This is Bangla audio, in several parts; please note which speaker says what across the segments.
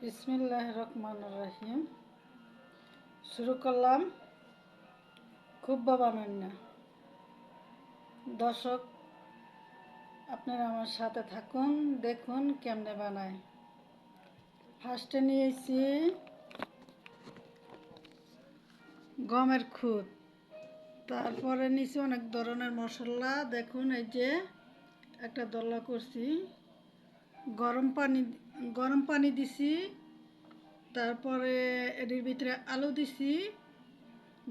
Speaker 1: বিসমিল্লাহির রহমানির রহিম। শুরু করলাম খুব্বা বানান্না। দর্শক, আপনারা আমার সাথে থাকুন, দেখুন কেমনে বানায়। ফার্স্টে নিয়েছি গমের খুদ, তারপরে নিয়েছি অনেক ধরনের মশলা। দেখুন, এই যে একটা দলা করছি, গরম পানি গরম পানি দিছি, তারপরে এর ভিতরে আলু দিছি,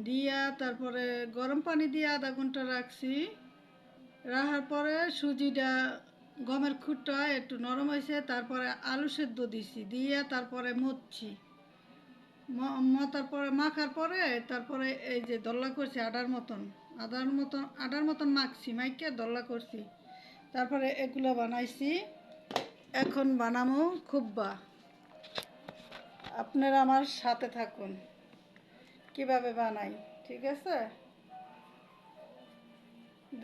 Speaker 1: দিয়া তারপরে গরম পানি দিয়ে আধা ঘন্টা রাখছি। রাখার পরে সুজিটা, গমের খুঁটটা একটু নরম হয়েছে, তারপরে আলু সেদ্ধ দিছি, দিয়ে তারপরে মথছি। মতার পরে মাখার পরে তারপরে এই যে দল্লা করছি আটার মতন মাখছি, মাইকে দল্লা করছি। তারপরে এগুলো বানাইছি। এখন বানামো খুব্বা। আপনারা আমার সাথে থাকুন কিভাবে বানাই, ঠিক আছে?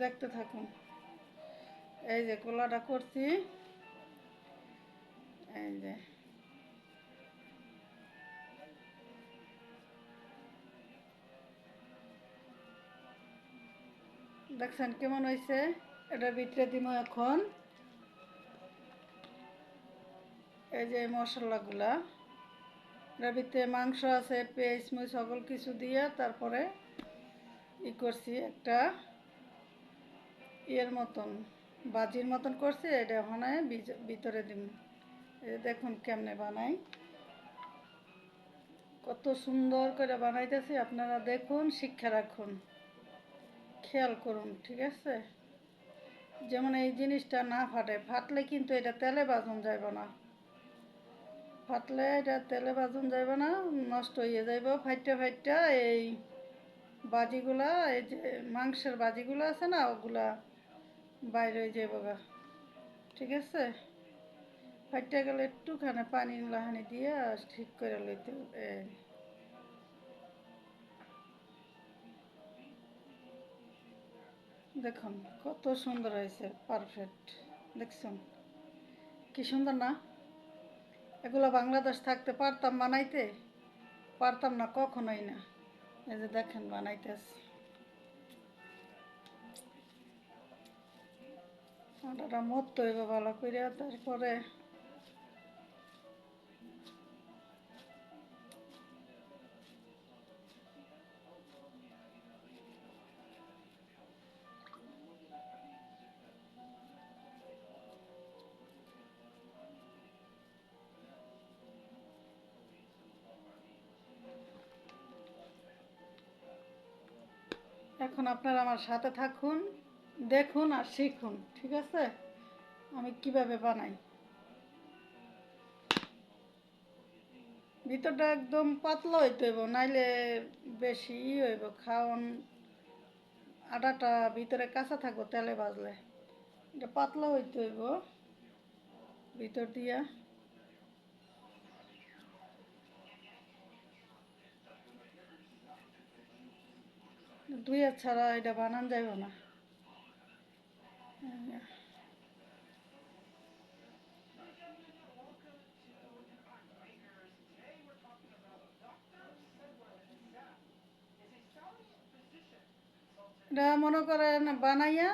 Speaker 1: দেখতে থাকুন। এই যে গোলাটা করছি, এই যে দেখছেন কেমন হয়েছে। এটার ভিতরে দিব এখন এই যে মশলাগুলা। এটার ভিতরে মাংস আছে, পেঁয়াজ মুই সকল কিছু দিয়ে তারপরে করছি একটা ইয়ের মতন, বাজির মতন করছি। এটা ওখানে ভিতরে দিব। এই দেখুন কেমনে বানাই, কত সুন্দর করে বানাইতেছি। আপনারা দেখুন, শিক্ষা রাখুন, খেয়াল করুন, ঠিক আছে? যেমন এই জিনিসটা না ফাটলে কিন্তু এটা তেলে ভাজন যাইব না। ফাটলে এটা তেলে ভাজন যাইব না, নষ্ট হয়ে যাইব ফাইটটা। এই বাজিগুলা, এই যে মাংসের বাজিগুলো আছে না, ওগুলা বাইরে হয়ে যাইব গা, ঠিক আছে? ফাইটটা গেলে একটুখানি পানি লাহানি দিয়ে ঠিক করে লইতে হবে। দেখুন কত সুন্দর হয়েছে, পারফেক্ট। দেখছেন কি সুন্দর না? এগুলো বাংলাদেশ থাকতে পারতাম বানাইতে? পারতাম না, কখনোই না। এই যে দেখেন বানাইতেছি। আটাটা মরতে হইব ভালো করে। তারপরে এখন আপনারা আমার সাথে থাকুন, দেখুন আর শিখুন, ঠিক আছে? আমি কিভাবে বানাই। ভিতরটা একদম পাতলা হইতে হইব, নাইলে বেশি হইব খাওয়ান। আটাটা ভিতরে কাঁচা থাকবো তেলে ভাজলে। এটা পাতলা হইতে হইব ভিতর দিয়া। দুই হাত ছাড়া এটা বানান যাইব না। এটা মনে করেন বানাইয়া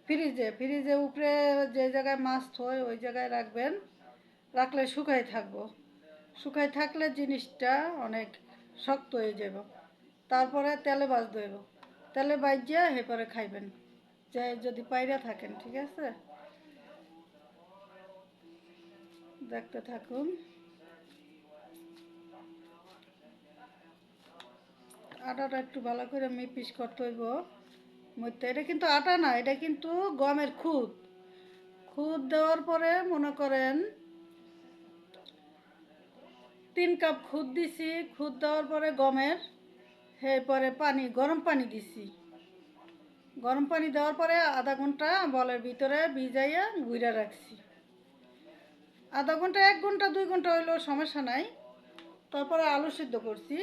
Speaker 1: ফ্রিজে উপরে যে জায়গায় মাছ থয় ওই জায়গায় রাখবেন। রাখলে শুকাই থাকলে জিনিসটা অনেক শক্ত হয়ে যাব। তারপরে তেলে ভাজতে হইব, তেলে ভাজিয়া এরপরে খাইবেন, যে যদি পাইরা থাকেন, ঠিক আছে? দেখতে থাকুন। আটাটা একটু ভালো করে মিপিস করতে হইব। এটা কিন্তু আটা না, এটা কিন্তু গমের খুদ। খুদ দেওয়ার পরে মনে করেন 3 কাপ খুদ দিছি। খুদ দেওয়ার পরে গমের, এরপরে গরম পানি দিছি। গরম পানি দেওয়ার পরে আধা ঘন্টা বলের ভিতরে ভিজাইয়া গুইরা রাখছি। আধা ঘন্টা, 1 ঘন্টা, 2 ঘন্টা হইলেও সমস্যা নাই। তারপরে আলু সিদ্ধ করছি।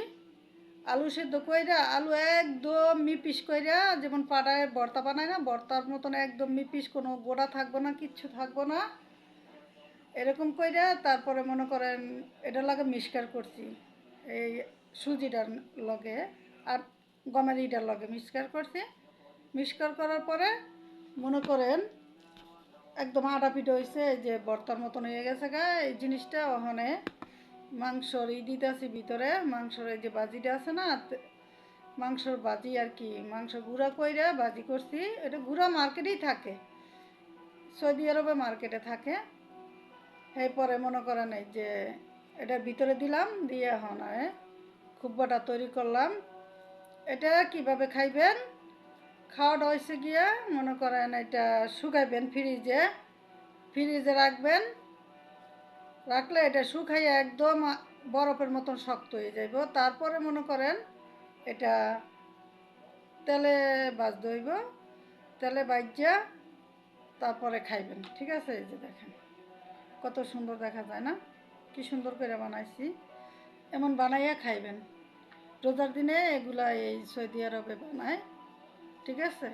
Speaker 1: আলু সিদ্ধ কইরা, আলু একদম মিপিস কইরা, যেমন পাড়ায় ভর্তা বানায় না, ভর্তার মতন একদম মিপিস, কোনো গোড়া থাকবো না, কিচ্ছু থাকবো না। এরকম কইরা তারপরে মনে করেন এটা লাগে মিক্সচার করছি, এই সুজিটার লগে আর গমের ইটার লগে মিক্সচার করছি। মিক্সচার করার পরে মনে করেন একদম আটা পিঠা হয়েছে, এই যে ভর্তার মতন হয়ে গেছে গা এই জিনিসটা। ওখানে মাংসর দিতেছি ভিতরে, মাংসর এই যে বাজিটা আছে না, মাংসর বাজি আর কি, মাংস গুঁড়া কইরা বাজি করছি। এটা গুঁড়া মার্কেটেই থাকে, সৌদি আরবে মার্কেটে থাকে। এরপরে মনে করেন এই যে এটার ভিতরে দিলাম, দিয়ে এখন খুব্বাটা তৈরি করলাম। এটা কিভাবে খাইবেন, খাওয়াটা হয়েছে গিয়া মনে করেন এটা শুকাইবেন ফ্রিজে, ফ্রিজে রাখবেন। রাখলে এটা শুকাইয়া একদম বরফের মতন শক্ত হয়ে যাইব। তারপরে মনে করেন এটা তেলে ভাজতে হইব, তেলে ভাজা তারপরে খাইবেন। ঠিক আছে, এই যে দেখেন কত সুন্দর দেখা যায় না, কি সুন্দর করে বানাইছি। এমন বানাইয়া খাইবেন। রোজার দিনে এগুলা এই সৌদি আরবে বানায়। ঠিক আছে,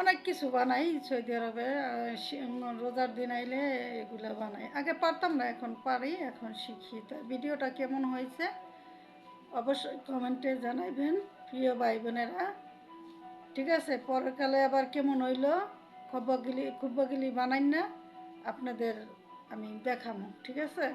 Speaker 1: অনেক কিছু বানাই সৌদি আরবে। রোজার দিন আইলে এগুলা বানাই। আগে পারতাম না, এখন পারি, এখন শিখি। তো ভিডিওটা কেমন হয়েছে অবশ্যই কমেন্টে জানাইবেন প্রিয় ভাই বোনেরা। ঠিক আছে, পরের কালে আবার কেমন হইলো খুব্বাগিলি বানাই না আপনাদের আমি দেখাবো। ঠিক আছে।